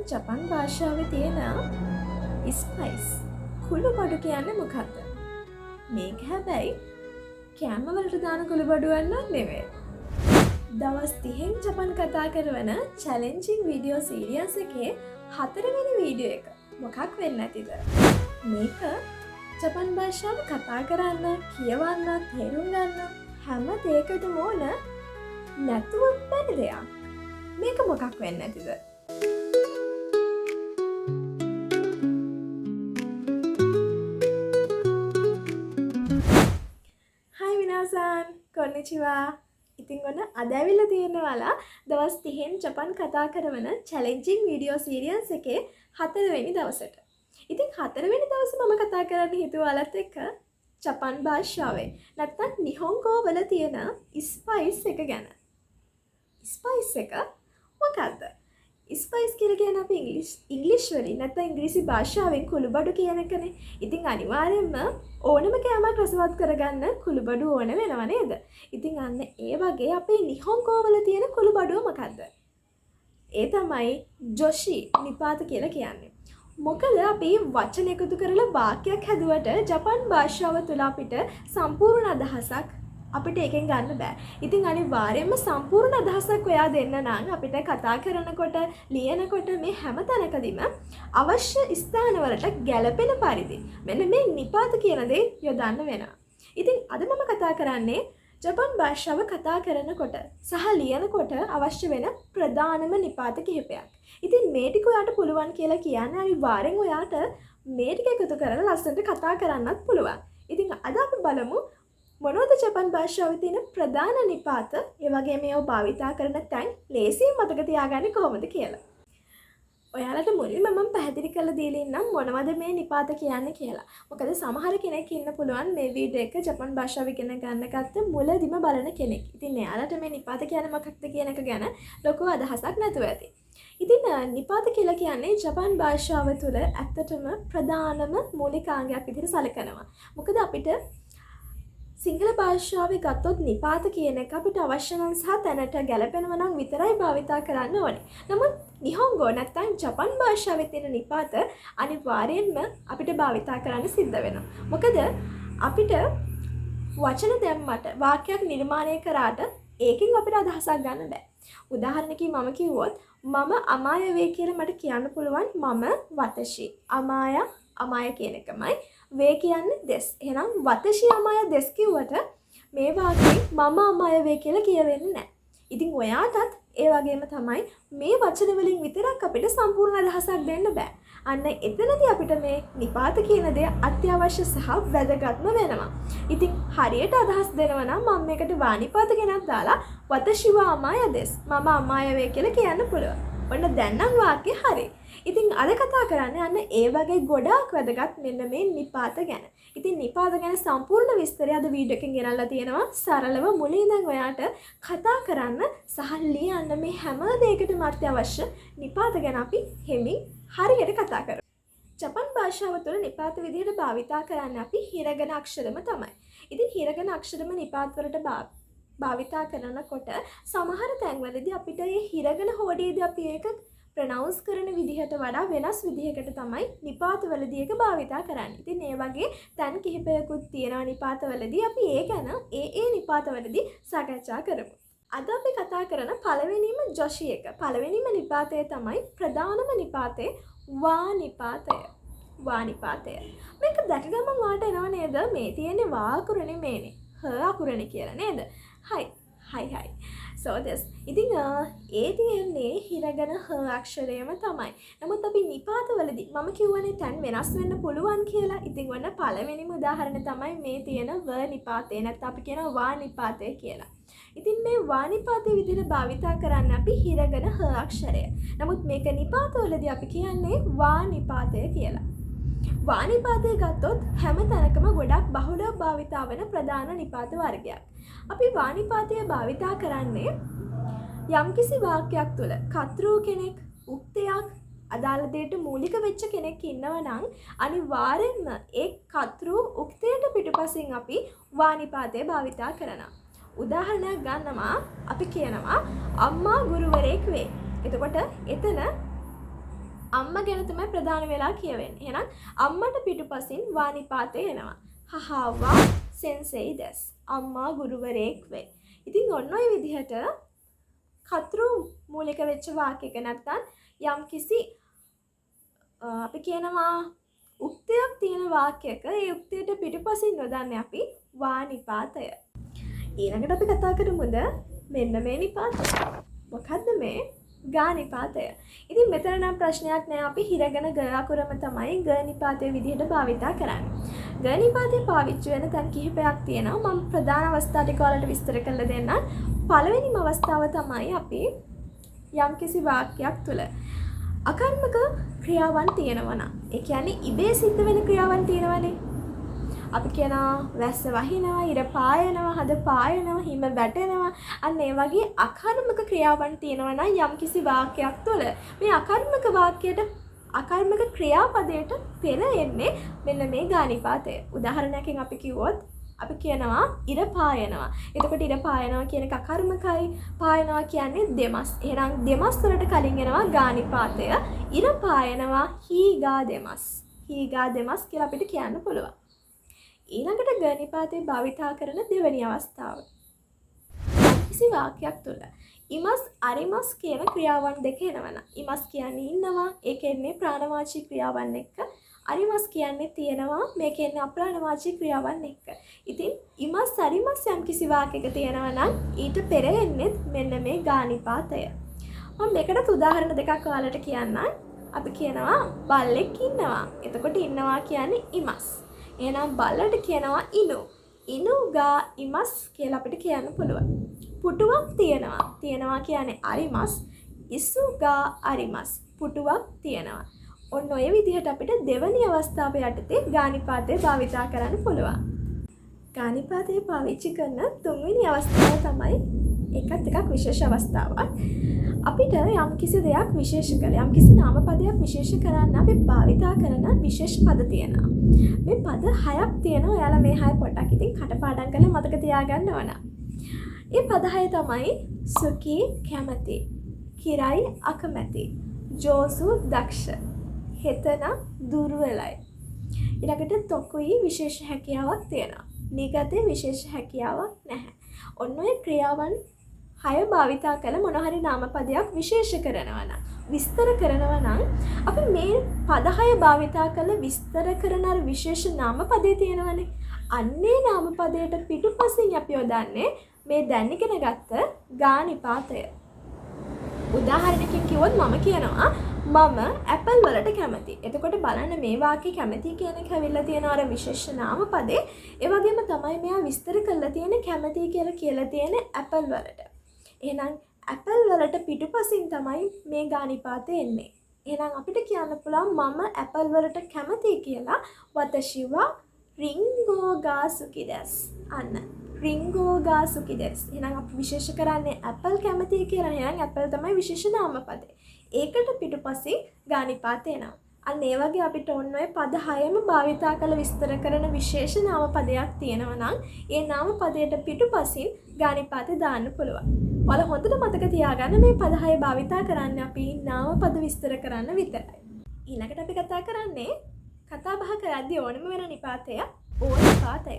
ජපන් භාෂාවේ තියෙන ස්පයිස් කුළු බඩු කියන්නේ මොකක්ද? මේක හැබැයි කෑම වලට දාන කුළු බඩුවක් නෙවෙයි. දවස් 30න් ජපන් කතා කරන චැලෙන්ජිං වීඩියෝ සීරීස් එකේ 4 වෙනි වීඩියෝ එක මොකක් වෙන්න ඇතිද? මේක ජපන් භාෂාව කතා කරන්න, කියවන්න, තේරුම් ගන්න හැම දෙයකටම ඕන නැතුව බැරි දෙයක්. මේක මොකක් වෙන්න ඇතිද? හයි මිනාසන්, කොන්නිචිවා. ඉතින් ඔන්න අද ඇවිල්ලා තියෙනවාලා දවස් 30න් ජපන් කතා කරන චැලෙන්ජිං වීඩියෝ සීරීස් එකේ 4 වෙනි දවසට. ඉතින් 4 වෙනි දවසේ මම කතා කරන්න හිතුවාලත් එක්ක ජපන් භාෂාවේ නැත්නම් නිහොන්ගෝ වල තියෙන ස්පයිස් එක ගැන. ස්පයිස් එක මොකක්ද? ස්පයිස් කියලා කියන්නේ අපි ඉංග්‍රීසි වලින් නැත්නම් ඉංග්‍රීසි භාෂාවෙන් කුළුබඩු කියන එකනේ. ඉතින් අනිවාර්යයෙන්ම ඕනම කෑමක් රසවත් කරගන්න කුළුබඩු ඕන වෙනව නේද? ඉතින් අන්න ඒ වගේ අපේ නිහොන්ගෝ වල තියෙන කුළුබඩුව මොකද්ද? ඒ තමයි ජොෂි නිපාත කියලා කියන්නේ. මොකද අපි වචන එකතු කරලා වාක්‍යයක් හැදුවට ජපන් භාෂාව තුළ අපිට සම්පූර්ණ අදහසක් අපිට එකෙන් ගන්න බෑ. ඉතින් අනිවාර්යයෙන්ම සම්පූර්ණ අදහසක් ඔයා දෙන්න නම් අපිට කතා කරනකොට, ලියනකොට මේ හැම තැනකදීම අවශ්‍ය ස්ථානවලට ගැළපෙන පරිදි මෙන්න මේ නිපාත කියන දේ යොදන්න වෙනවා. ඉතින් අද මම කතා කරන්නේ ජපන් භාෂාව කතා කරනකොට සහ ලියනකොට අවශ්‍ය වෙන ප්‍රධානම නිපාත කිහිපයක්. ඉතින් මේ ටික ඔයාට පුළුවන් කියලා කියන්නේ අනිවාර්යෙන් ඔයාට මේ ටික එකතු කරලා ලස්සනට කතා කරන්නත් පුළුවන්. ඉතින් අද අපි බලමු මොනවද ජපන් භාෂාවේ තියෙන ප්‍රධාන නිපාත, ඒ වගේම ඒවා භාවිතා කරන තැන් ලේසියෙන් මතක තියාගන්නේ කොහොමද කියලා. ඔයාලට මුලින්ම මම පැහැදිලි කරලා දීලා ඉන්නම් මොනවද මේ නිපාත කියන්නේ කියලා. මොකද සමහර කෙනෙක් ඉන්න පුළුවන් මේ වීඩියෝ එක ජපන් භාෂාව ඉගෙන ගන්න ගත්ත මුලදිම බලන කෙනෙක්. ඉතින් එයාලට මේ නිපාත කියන්නේ මොකක්ද කියන එක ගැන ලොකු අදහසක් නැතුව ඇති. ඉතින් නිපාත කියලා කියන්නේ ජපන් භාෂාව තුළ ඇත්තටම ප්‍රධානම මූලිකාංගයක් විදිහට සැලකනවා. මොකද අපිට සිංහල භාෂාවේ ගත්තොත් නිපාත කියන එක අපිට අවශ්‍ය නම් සහ තැනට ගැලපෙනවා නම් විතරයි භාවිතා කරන්න ඕනේ. නමුත් නිහොන්ගෝ නැත්නම් ජපන් භාෂාවේ තියෙන නිපාත අනිවාර්යයෙන්ම අපිට භාවිතා කරන්න සිද්ධ වෙනවා. මොකද අපිට වචන දැම්මට වාක්‍යයක් නිර්මාණය කරාට ඒකෙන් අපිට අදහසක් ගන්න බෑ. උදාහරණකින් මම කිව්වොත් මම අමාය වේ කියලා මට කියන්න පුළුවන් මම වතෂි. අමාය කියන එකමයි. වේ කියන්නේ දෙස්. එහෙනම් වතෂි අමාය දෙස් කිව්වට මේ වාක්‍යයෙන් මම අමාය වේ කියලා කියවෙන්නේ නැහැ. ඉතින් ඔයාටත් ඒ වගේම තමයි මේ වචන වලින් විතරක් අපිට සම්පූර්ණ අදහසක් දෙන්න බෑ. අන්න එතනදී අපිට මේ නිපාත කියන දේ අත්‍යවශ්‍ය සහ වැදගත්ම වෙනවා. ඉතින් හරියට අදහස් දෙනවා නම් මම මේකට වානිපාත ගෙනත් දාලා වතෂි වා අමාය දෙස්. මම අමාය වේ කියලා කියන්න පුළුවන්. ඔන්න දැන් නම් වාක්‍ය හරි. ඉතින් අද කතා කරන්නේ අන්න ඒ වගේ ගොඩාක් වැදගත් මෙන්න මේ නිපාත ගැන. ඉතින් නිපාත ගැන සම්පූර්ණ විස්තරය අද වීඩියෝ එකෙන් ගෙනල්ලා තියෙනවා. සරලව මුලින් ඉඳන් ඔයාට කතා කරන්න සහ ලියන්න මේ හැම දෙයකටම අත්‍යවශ්‍ය නිපාත ගැන අපි හිමින් හරියට කතා කරමු. ජපන් භාෂාව තුළ නිපාත විදිහට භාවිතා කරන්නේ අපි හිරගන අක්ෂරම තමයි. ඉතින් හිරගන අක්ෂරම නිපාත වලට භාවිතා කරනකොට සමහර තැන්වලදී අපිට මේ හිරගන හෝඩියේදී අපි ඒක ප්‍රනවුන්ස් කරන විදිහට වඩා වෙනස් විදිහකට තමයි නිපාතවලදී ඒක භාවිතා කරන්නේ. ඉතින් මේ වගේ තැන් කිහිපයකුත් තියෙනවා නිපාතවලදී. අපි ඒ ගැන ඒ නිපාතවලදී සාකච්ඡා කරමු. අද අපි කතා කරන පළවෙනිම ජොෂි එක. පළවෙනිම නිපාතය තමයි ප්‍රධානම නිපාතේ වා නිපාතය. වා නිපාතය. මේක දැක ගමන් වාට එනවා නේද? මේ තියෙන්නේ වා අකුරනේ මේනේ. හ අකුරනේ කියලා නේද? හයි. So this. ඉතින් ඒ තියෙන්නේ හිරගන හ අක්ෂරයම තමයි. නමුත් අපි නිපාතවලදී මම කියවනේ තැන් වෙනස් වෙන්න පුළුවන් කියලා. ඉතින් ඔන්න පළවෙනිම උදාහරණ තමයි මේ තියෙන ව නිපාතේ. නැත්නම් අපි කියනවා වා නිපාතේ කියලා. ඉතින් මේ වා නිපාතේ විදිහට භාවිතා කරන්න අපි හිරගන හ අක්ෂරය. නමුත් මේක නිපාතවලදී අපි කියන්නේ වා නිපාතය කියලා. වා නිපාතය ගත්තොත් හැම තැනකම ගොඩක් බහුල භාවිතා වෙන ප්‍රධාන නිපාත වර්ගයක්. අපි වා නිපාතය භාවිතා කරන්නේ යම්කිසි වාක්‍යයක් තුළ කතෘ කෙනෙක්, උක්තයක්, අදාළ දෙයට මූලික වෙච්ච කෙනෙක් ඉන්නවා නම් අනිවාර්යෙන්ම ඒ කතෘ උක්තයට පිටුපසින් අපි වා නිපාතය භාවිතා කරනවා. උදාහරණයක් ගන්නවා අපි කියනවා අම්මා ගුරුවරයෙක් වේ. එතකොට එතන අම්මා ගැන තමයි ප්‍රධාන වෙලා කියවෙන්නේ. එහෙනම් අම්මට පිටුපසින් වා නිපාතේ එනවා. හහවා සෙන්සෙයි දෙස්. අම්මා ගුරුවරයෙක් වෙයි. ඉතින් ඔන්න ඔය විදිහට කතෘ මූලික වෙච්ච වාක්‍යයක නැත්නම් යම්කිසි අපි කියනවා උක්තියක් තියෙන වාක්‍යයක ඒ උක්තියට පිටුපසින් යොදන්නේ අපි වා නිපාතය. ඊළඟට අපි කතා කරමුද මෙන්න මේ නිපාතය. මොකද්ද මේ ගා නිපාතය? ඉතින් මෙතන නම් ප්‍රශ්නයක් නෑ. අපි හිරගෙන ග අකුරම තමයි ග නිපාතයේ විදිහට භාවිතා කරන්නේ. ග නිපාතේ පාවිච්චි වෙන තැන් කිහිපයක් තියෙනවා. මම ප්‍රධාන අවස්ථා ටික වලට විස්තර කරලා දෙන්නම්. පළවෙනිම අවස්ථාව තමයි අපි යම්කිසි වාක්‍යයක් තුල අකර්මක ක්‍රියාවන් තියෙනවා නම්, ඒ කියන්නේ ඉබේ සිද්ධ වෙන ක්‍රියාවන් තියෙනවානේ. අපි කියනවා වැස්ස වහිනවා, ඉර පායනවා, හද පායනවා, හිම වැටෙනවා. අන්න ඒ වගේ අකර්මක ක්‍රියාවන් තියෙනවා නම් යම්කිසි වාක්‍යයක් තුළ මේ අකර්මක වාක්‍යයට අකර්මක ක්‍රියාපදයට පෙර එන්නේ මෙන්න මේ ගානිපාතය. උදාහරණයකින් අපි කිව්වොත් අපි කියනවා ඉර පායනවා. එතකොට ඉර පායනවා කියන එක අකර්මකයි. පායනවා කියන්නේ දෙමස්. එහෙනම් දෙමස් වලට කලින් එනවා ගානිපාතය. ඉර පායනවා හීගා දෙමස්. හීගා දෙමස් කියලා අපිට කියන්න පුළුවන්. ඊළඟට ග නිපාතේ භාවිතා කරන දෙවෙනි අවස්ථාව. කිසි වාක්‍යයක් තුළ ඉමස් අරිමස් කියන ක්‍රියාවන් දෙක එනවනම්, ඉමස් කියන්නේ ඉන්නවා, ඒකෙන්නේ ප්‍රාණවාචී ක්‍රියාවන් එක්ක. අරිමස් කියන්නේ තියෙනවා, මේකෙන්නේ අප්‍රාණවාචී ක්‍රියාවන් එක්ක. ඉතින් ඉමස් අරිමස් යම් කිසි වාක්‍යයක තියෙනවා නම් ඊට පෙර එන්නේ මෙන්න මේ ගා නිපාතය. මම මේකට උදාහරණ දෙකක් ඔයාලට කියන්නම්. අපි කියනවා බල්ලෙක් ඉන්නවා. එතකොට ඉන්නවා කියන්නේ ඉමස්. එහෙනම් බල්ලට කියනවා ඉනු. ඉනු ගා ඉමස් කියලා අපිට කියන්න පුළුවන්. පුටුවක් තියෙනවා. තියෙනවා කියන්නේ අරිමස්. ඉසු ගා අරිමස්. පුටුවක් තියෙනවා. ඔන්න ඔය විදිහට අපිට දෙවැනි අවස්ථාව යටතේ ගානිපාතේ භාවිතා කරන්න පුළුවන්. ගානිපාතේ පාවිච්චි කරන තුන්වෙනි අවස්ථාව තමයි එකත් එකක් විශේෂ අවස්ථාවක්. අපිට යම්කිසි දෙයක් විශේෂ කරලා යම්කිසි නාමපදයක් විශේෂ කරන්න අපි භාවිතා කරන විශේෂ පද තියෙනවා. මේ පද 6ක් තියෙනවා. ඔයාලා මේ 6 පොඩ්ඩක් ඉතින් කටපාඩම් කරලා මතක තියාගන්න ඕන. මේ පද 6 තමයි සුඛී කැමැති, කිරයි අකමැති, ජෝසු දක්ෂ, හෙතන දුර්වලයි. ඊළඟට තොකුයි විශේෂ හැකියාවක් තියෙනවා. නිගතේ විශේෂ හැකියාවක් නැහැ. ඔන්න ඔය ක්‍රියාවන් 6 භාවිතා කළ මොන හරි නාමපදයක් විශේෂ කරනවා නම්, විස්තර කරනවා නම් අපි මේ පද 6 භාවිතා කළ විස්තර කරන අර විශේෂ නාමපදේ තියෙනවනේ. අන්නේ නාමපදයට පිටුපසින් අපි යොදන්නේ මේ දැන් ඉගෙන ගත්ත ගානිපාතය. උදාහරණයකින් කිව්වොත් මම කියනවා මම ඇපල් වලට කැමති. එතකොට බලන්න මේ වාක්‍යය කැමති කියන එක ඇවිල්ලා තියෙන අර විශේෂ නාමපදේ. ඒ වගේම තමයි මෙයා විස්තර කරලා තියෙන කැමති කියලා තියෙන ඇපල් වලට. එහෙනම් ඇපල් වලට පිටුපසින් තමයි මේ ගානිපාතේ එන්නේ. එහෙනම් අපිට කියන්න පුළුවන් මම ඇපල් වලට කැමති කියලා. වතෂි වා රින්ගෝ ගා සුකි දෙස්. අන්න රින්ගෝ ගා සුකි දෙස්. එහෙනම් අපි විශේෂ කරන්නේ ඇපල් කැමති කියලා. එහෙනම් ඇපල් තමයි විශේෂ නාමපදේ. ඒකට පිටුපසින් ගානිපාතේ එනවා. අන්න ඒ වගේ අපිට ඔන්න ඔය පද 6ම භාවිතා කළ විස්තර කරන විශේෂ නාමපදයක් තියෙනවා නම් ඒ නාමපදයට පිටුපසින් ගානිපාතේ දාන්න පුළුවන්. ඔයාලා හොඳට මතක තියාගන්න මේ පද 6 භාවිතා කරන්නේ අපි නාමපද විස්තර කරන්න විතරයි. ඊළඟට අපි කතා කරන්නේ කතා බහ කරද්දී ඕනම වෙන නිපාතය ඕනිපාතය.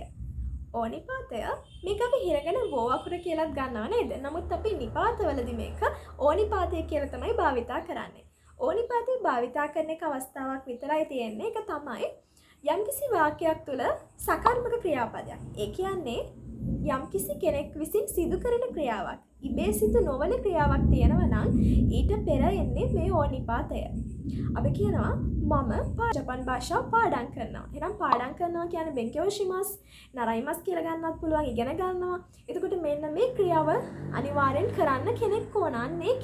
ඕනිපාතය මේක අපි හිරගෙන වෝ අකුර කියලාත් ගන්නව නේද? නමුත් අපි නිපාතවලදී මේක ඕනිපාතය කියලා තමයි භාවිතා කරන්නේ. ඕනිපාතය භාවිතා කරන එක අවස්ථාවක් විතරයි තියෙන්නේ. ඒක තමයි යම්කිසි වාක්‍යයක් තුළ සකර්මක ක්‍රියාපදයක්. ඒ කියන්නේ යම්කිසි කෙනෙක් විසින් සිදු කරන ක්‍රියාවක්. ඉබේ සිදු නොවන ක්‍රියාවක් තියෙනවා නම් ඊට පෙර එන්නේ මේ ඕනිපාතය. අපි කියනවා මම ජපන් භාෂාව පාඩම් කරනවා. එහෙනම් පාඩම් කරනවා කියන්නේ බෙන්කියෝෂිමස්, නරයිමස් කියලා ගන්නත් පුළුවන්, ඉගෙන ගන්නවා. එතකොට මෙන්න මේ ක්‍රියාව අනිවාර්යෙන් කරන්න කෙනෙක් ඕන. අන්නේ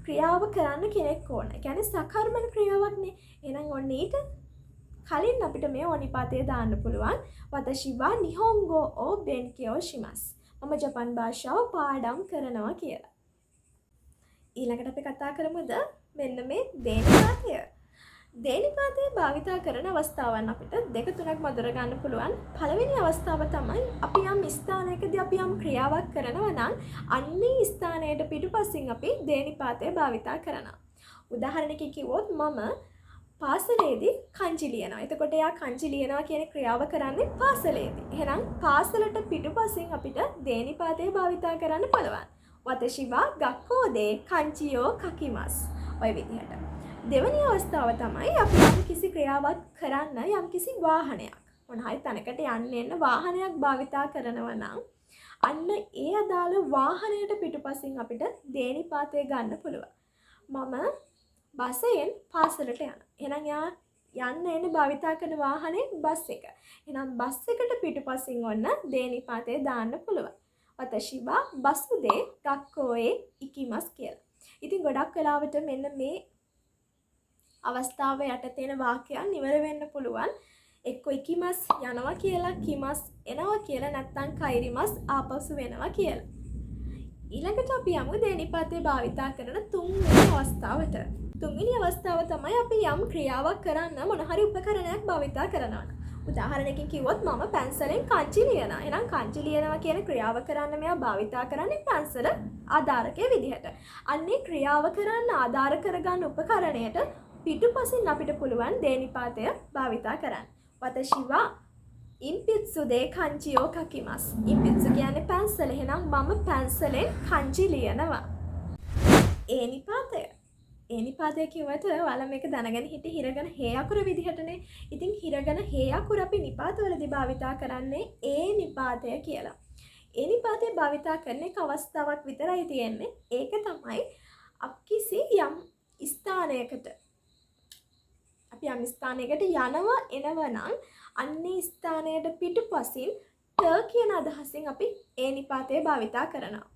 ක්‍රියාව කරන්න කෙනෙක් ඕන. ඒ කියන්නේ සකර්මක ක්‍රියාවක්නේ. එහෙනම් ඔන්න ඊට කලින් අපිට මේ ඕනිපාතය දාන්න පුළුවන්. වතෂි වා නිහොන්ගෝ ඕ බෙන්කියෝෂිමස්. මම ජපන් භාෂාව පාඩම් කරනවා කියලා. ඊළඟට අපි කතා කරමුද මෙන්න මේ දේනිපාතය. දේනිපාතය භාවිතා කරන අවස්ථාවන් අපිට දෙක තුනක් මතර ගන්න පුළුවන්. පළවෙනි අවස්ථාව තමයි අපි යම් ස්ථානයකදී අපි යම් ක්‍රියාවක් කරනවා නම් අන්නේ ස්ථානයට පිටුපසින් අපි දේනිපාතය භාවිතා කරනවා. උදාහරණයකින් කිව්වොත් මම පාසලේදී කංචි ලියනවා. එතකොට එයා කංචි ලියනවා කියන ක්‍රියාව කරන්නේ පාසලේදී. එහෙනම් පාසලට පිටුපසින් අපිට දේනිපාතේ භාවිතා කරන්න පුළුවන්. වතශිවා ගක්කෝදේ කංචියෝ කකිමස්. ඔය විදිහට. දෙවැනි අවස්ථාව තමයි අපි යම් කිසි ක්‍රියාවක් කරන්න යම් කිසි වාහනයක්. මොන හරි තැනකට යන්න එන්න වාහනයක් භාවිතා කරනවා නම් අන්න ඒ අදාළ වාහනයට පිටුපසින් අපිට දේනිපාතේ ගන්න පුළුවන්. මම බසයෙන් පාසලට යන. එහෙනම් යා යන්න එන්න භාවිතා කරන වාහනේ බස් එක. එහෙනම් බස් එකට පිටුපසින් ඔන්න දේනිපාතේ දාන්න පුළුවන්. වතශිවා බසුදේ ගක්කෝයේ ඉකිමස් කියලා. ඉතින් ගොඩක් වෙලාවට මෙන්න මේ අවස්ථාව යටතේන වාක්‍යයන් ඉවර වෙන්න පුළුවන්. එක්ක ඉකිමස් යනවා කියලා, කිමස් එනවා කියලා, නැත්නම් කයිරිමස් ආපසු වෙනවා කියලා. ඊළඟට අපි යමු දේනිපාතේ භාවිතා කරන තුන්වෙනි අවස්ථාවට. තුන්වෙනි අවස්ථාව තමයි අපි යම් ක්‍රියාවක් කරන්න මොන හරි උපකරණයක් භාවිතා කරනවා. උදාහරණයකින් කිව්වොත් මම පැන්සලෙන් කංචි ලියනවා. එහෙනම් කංචි ලියනවා කියන ක්‍රියාව කරන්න මෙයා භාවිතා කරන්නේ පැන්සල ආධාරකයේ විදිහට. අන්නේ ක්‍රියාව කරන්න ආධාර කරගන්න උපකරණයට පිටුපසින් අපිට පුළුවන් දේනිපාතය භාවිතා කරන්න. වතශිවා ඉම්පිත්සුදේ කංචියෝ කකිමස්. ඉම්පිත්සු කියන්නේ පැන්සල. එහෙනම් මම පැන්සලෙන් කංචි ලියනවා. ඒනිපාතය. ඒනිපාතය කිව්වට ඔයාලා මේක දැනගෙන හිටියේ හිරගෙන හේ අකුර විදිහටනේ. ඉතින් හිරගෙන හේ අකුර අපි නිපාතවලදී භාවිතා කරන්නේ ඒ නිපාතය කියලා. ඒ නිපාතය භාවිතා කරන එක අවස්ථාවක් විතරයි තියෙන්නේ. ඒක තමයි අපකිසි යම් ස්ථානයකට අපි යම් ස්ථානයකට යනවා එනවා නම් අන්නේ ස්ථානයට පිටුපසින් ට කියන අදහසින් අපි ඒ නිපාතය භාවිතා කරනවා.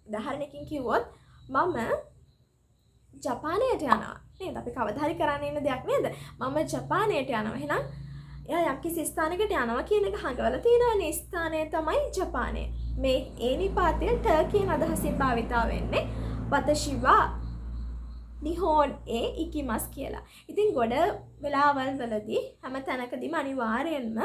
උදාහරණයකින් කිව්වොත් මම ජපානයට යනවා නේද? අපි කවදා හරි කරන්න ඉන්න දෙයක් නේද? මම ජපානයට යනවා. එහෙනම් එයා යම්කිසි ස්ථානයකට යනවා කියන එක හංගවලා තියෙනවනේ. ස්ථානය තමයි ජපානය. මේ ඒ නිපාතය ට කියන අදහසින් භාවිතා වෙන්නේ වතශිවා නිහෝන් ඒ ඉකිමස් කියලා. ඉතින් ගොඩ වෙලාවල් වලදී හැම තැනකදීම අනිවාර්යෙන්ම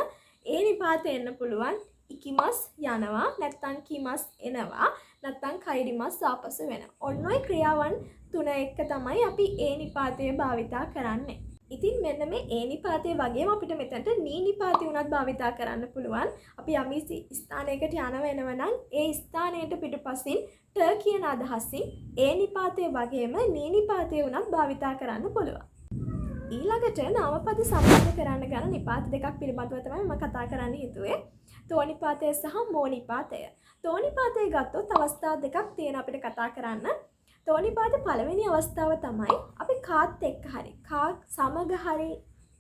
ඒ නිපාතේ එන්න පුළුවන් ඉකිමස් යනවා නැත්නම් කිමස් එනවා නැත්නම් කයිරිමස් ආපසු වෙනවා. ඔන්න ඔය ක්‍රියාවන් තුන එක්ක තමයි අපි ඒ නිපාතය භාවිතා කරන්නේ. ඉතින් මෙන්න මේ ඒ නිපාතේ වගේම අපිට මෙතනට නී නිපාතේ උනත් භාවිතා කරන්න පුළුවන්. අපි යම් ස්ථානයකට යනවා එනවා නම් ඒ ස්ථානයට පිටුපසින් ට කියන අදහසින් ඒ නිපාතේ වගේම නී නිපාතේ උනත් භාවිතා කරන්න පුළුවන්. ඊළඟට නාමපද සම්බන්ධ කරන්න ගන්න නිපාත දෙකක් පිළිබඳව තමයි මම කතා කරන්න හිතුවේ. තෝනිපාතය සහ මෝනිපාතය. තෝනිපාතය ගත්තොත් අවස්ථා දෙකක් තියෙන අපිට කතා කරන්න. තෝනිපාතේ පළවෙනි අවස්ථාව තමයි අපි කාත් එක්ක හරි කා සමග හරි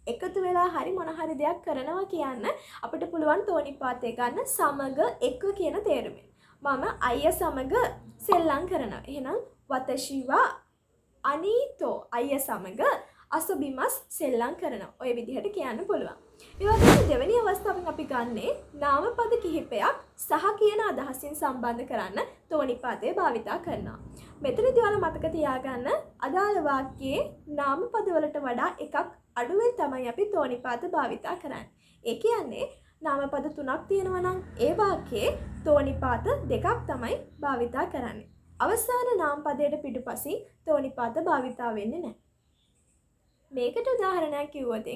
එකතු වෙලා හරි මොන හරි දෙයක් කරනවා කියන්න අපිට පුළුවන් තෝනිපාතේ ගන්න සමග එක්ක කියන තේරුමෙන්. මම අයියා සමග සෙල්ලම් කරනවා. එහෙනම් වතශිවා අනීතෝ අයියා සමග අසබිමස් සෙල්ලම් කරනවා. ඔය විදිහට කියන්න පුළුවන්. ඒ වගේම දෙවෙනි අවස්ථාවෙන් අපි ගන්නේ නාමපද කිහිපයක් සහ කියන අදහසින් සම්බන්ධ කරන්න තෝනිපාතේ භාවිතා කරනවා. මෙතනදී ඔයාලා මතක තියාගන්න අදාළ වාක්‍යයේ නාමපද වලට වඩා එකක් අඩුවෙන් තමයි අපි තෝනිපාත භාවිතා කරන්නේ. ඒ කියන්නේ නාමපද 3ක් තියෙනවා නම් ඒ වාක්‍යයේ තෝනිපාත 2ක් තමයි භාවිතා කරන්නේ. අවසාන නාමපදයට පිටුපසින් තෝනිපාත භාවිතා වෙන්නේ නැහැ. මේකට උදාහරණයක් කිව්වොත්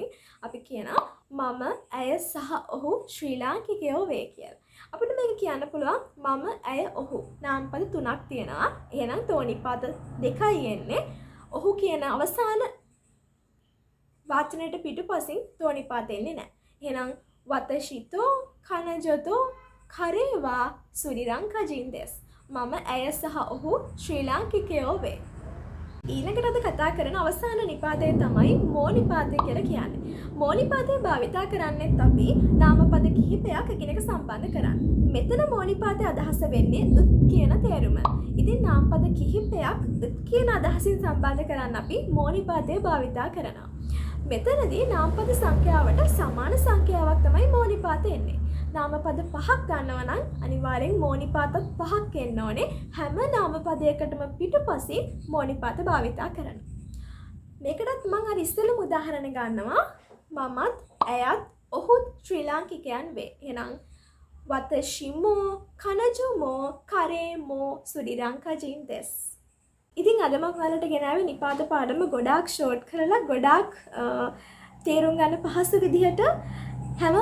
අපි කියනවා මම ඇය සහ ඔහු ශ්‍රී ලාංකිකයෝ වේ කියලා. අපිට මේක කියන්න පුළුවන් මම ඇය ඔහු නාමපද 3ක් තියෙනවා. එහෙනම් තෝනිපාත 2යි එන්නේ. ඔහු කියන අවසාන වාචනයට පිටුපසින් තෝනිපාත එන්නේ නැහැ. එහෙනම් වතශිතෝ කනජතෝ කරේවා සුරිරංකජින්දෙස්. මම ඇය සහ ඔහු ශ්‍රී ලාංකිකයෝ වේ. ඊළඟට අද කතා කරන අවසාන නිපාතය තමයි මෝනිපාතය කියලා කියන්නේ. මෝනිපාතය භාවිතා කරන්නේත් අපි නාමපද කිහිපයක් එකිනෙක සම්බන්ධ කරන්නේ. මෙතන මෝනිපාතය අදහස වෙන්නේ උත් කියන තේරුම. ඉතින් නාමපද කිහිපයක් උත් කියන අදහසින් සම්බන්ධ කරන්න අපි මෝනිපාතය භාවිතා කරනවා. මෙතනදී නාමපද සංඛ්‍යාවට සමාන සංඛ්‍යාවක් තමයි මෝනිපාත එන්නේ. නාමපද 5ක් ගන්නවා නම් අනිවාර්යෙන් මෝනිපාතත් 5ක් එන්න ඕනේ. හැම නාමපදයකටම පිටුපසින් මෝනිපාත භාවිතා කරනවා. මේකටත් මම අර ඉස්සෙල්ලම උදාහරණ ගන්නවා. මමත් ඇයත් ඔහුත් ශ්‍රී ලාංකිකයන් වේ. එහෙනම් වතශිමෝ කනජුමෝ කරේමෝ සුරිරංකජින්දෙස්. ඉතින් අද මම ඔයාලට ගෙනාවේ නිපාත පාඩම ගොඩාක් ෂෝට් කරලා ගොඩාක් තේරුම් ගන්න පහසු විදිහට හැම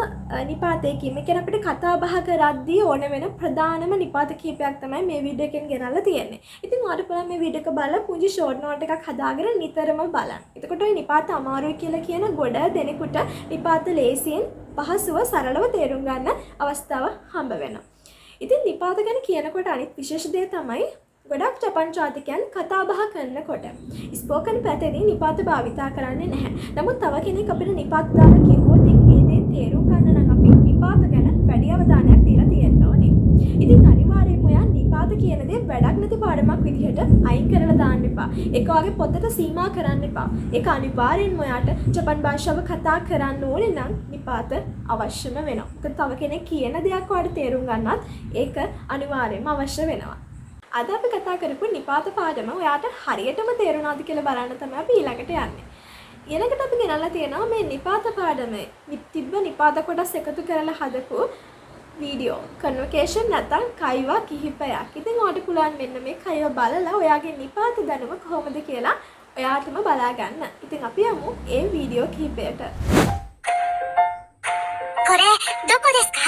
නිපාතයකින්ම කියන්නේ අපිට කතා බහ කරද්දී ඕන වෙන ප්‍රධානම නිපාත කීපයක් තමයි මේ වීඩියෝ එකෙන් ගෙනල්ලා තියෙන්නේ. ඉතින් ඔයාලට පුළුවන් මේ වීඩියෝ එක බලලා පුංචි ෂෝට් නෝට් එකක් හදාගෙන නිතරම බලන්න. එතකොට ওই නිපාත අමාරුයි කියලා කියන ගොඩ දෙනෙකුට නිපාත ලේසියෙන් පහසුව සරලව තේරුම් ගන්න අවස්ථාව හම්බ වෙනවා. ඉතින් නිපාත ගැන කියනකොට අනිත් විශේෂ දේ තමයි ගොඩක් ජපන් ජාතිකයන් කතා බහ කරනකොට ස්පෝකන් පැත්තේදී නිපාත භාවිතා කරන්නේ නැහැ. නමුත් තව කෙනෙක් අපිට නිපාත දාලා කිව්වොත් ඒ දේ තේරුම් ගන්න නම් අපි නිපාත ගැන වැඩි අවධානයක් දීලා තියෙන්න ඕනේ. ඉතින් අනිවාර්යයෙන්ම ඔයා නිපාත කියන දේ වැඩක් නැති පාඩමක් විදිහට අයින් කරලා දාන්න එපා. ඒක වගේ පොතට සීමා කරන්න එපා. ඒක අනිවාර්යෙන්ම ඔයාට ජපන් භාෂාව කතා කරන්න ඕනේ නම් නිපාත අවශ්‍යම වෙනවා. මොකද තව කෙනෙක් කියන දෙයක් ඔයාලට තේරුම් ගන්නත් ඒක අනිවාර්යෙන්ම අවශ්‍ය වෙනවා. අද අපි කතා කරපු නිපාත පාඩම ඔයාට හරියටම තේරුණාද කියලා බලන්න තමයි අපි ඊළඟට යන්නේ. ඊළඟට අපි ගෙනල්ලා තියෙනවා මේ නිපාත පාඩමේ තිබ්බ නිපාත කොටස් එකතු කරලා හදපු වීඩියෝ කන්වර්සේෂන් නැත්නම් කයිවා කිහිපයක්. ඉතින් ඔයාලට පුළුවන් මෙන්න මේ කයිවා බලලා ඔයාගේ නිපාත දැනුම කොහොමද කියලා ඔයාටම බලා ගන්න. ඉතින් අපි යමු ඒ වීඩියෝ කිහිපයට. これどこですか？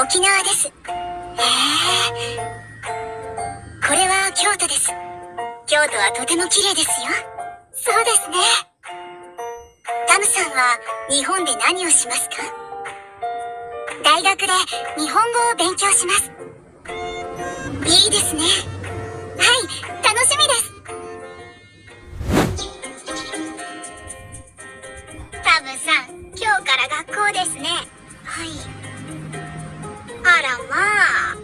沖縄です。これは京都です。京都はとても綺麗ですよ。そうですね。タムさんは日本で何をしますか？大学で日本語を勉強します。いいですね。はい、楽しみです。タムさん、今日から学校ですね。はい。あらまあ。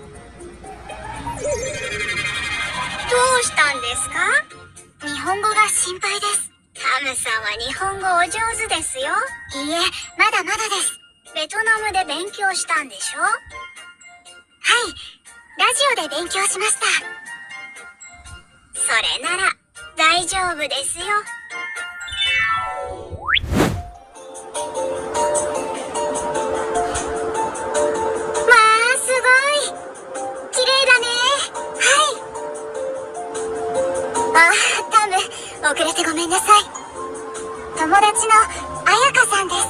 どうしたんですか？日本語が心配です。タムさんは日本語お上手ですよ。いいえ、まだまだです。ベトナムで勉強したんでしょ？はい、ラジオで勉強しました。それなら大丈夫ですよ。わあ、すごい。綺麗だね。はい。ああ、タム、遅れてごめんなさい。友達の彩香さんです。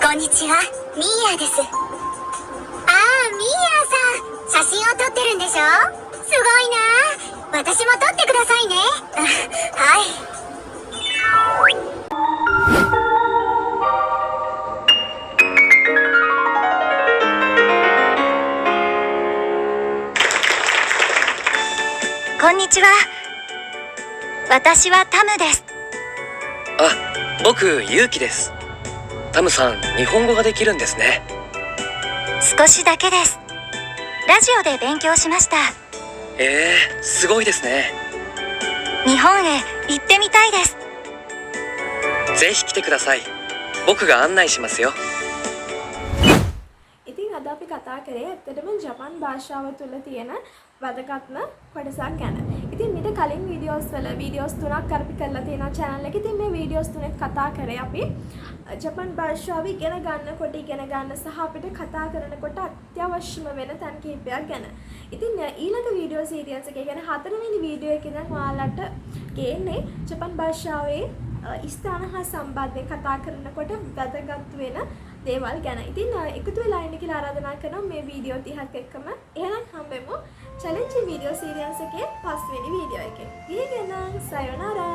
こんにちは、ミーヤです。ああ、ミーヤさん、写真を撮ってるんでしょ？すごいな。私も撮ってくださいね。はい。こんにちは。私はタムです。あ、僕、ユウキです。タムさん、日本語ができるんですね。少しだけです。ラジオで勉強しました。すごいですね。日本へ行ってみたいです。ぜひ来てください。僕が案内しますよ。 ඉතින් අද අපි කතා කරේ ඇත්තටම ජපන් භාෂාව තුළ තියෙන වැදගත්ම කොටසක් ගැන. ඉතින් මීට කලින් වීඩියෝස් වල වීඩියෝස් තුනක් අපි කරලා තියෙනවා channel එකේ. ඉතින් මේ වීඩියෝස් තුනෙත් කතා කරේ අපි ජපන් භාෂාව ඉගෙන ගන්න සහ අපිට කතා කරනකොට අත්‍යවශ්‍යම වෙන තැන් කිහිපයක් ගැන. ඉතින් ඊළඟ වීඩියෝ සීරීස් එකේ කියන්නේ හතරවෙනි වීඩියෝ එකේ දැන් ඔයාලට ගේන්නේ ජපන් භාෂාවේ ස්ථාන හා සම්බන්ධයෙන් කතා කරනකොට වැදගත් වෙන දේවල් ගැන. ඉතින් එකතු වෙලා ඉන්න කියලා ආරාධනා කරනවා මේ වීඩියෝ 30ක් එක්කම. එහෙනම් හම්බෙමු චැලෙන්ජින් වීඩියෝ සීරීස් එකේ 5 වෙනි වීඩියෝ එකේ. ඊගෙන සයෝනාරා.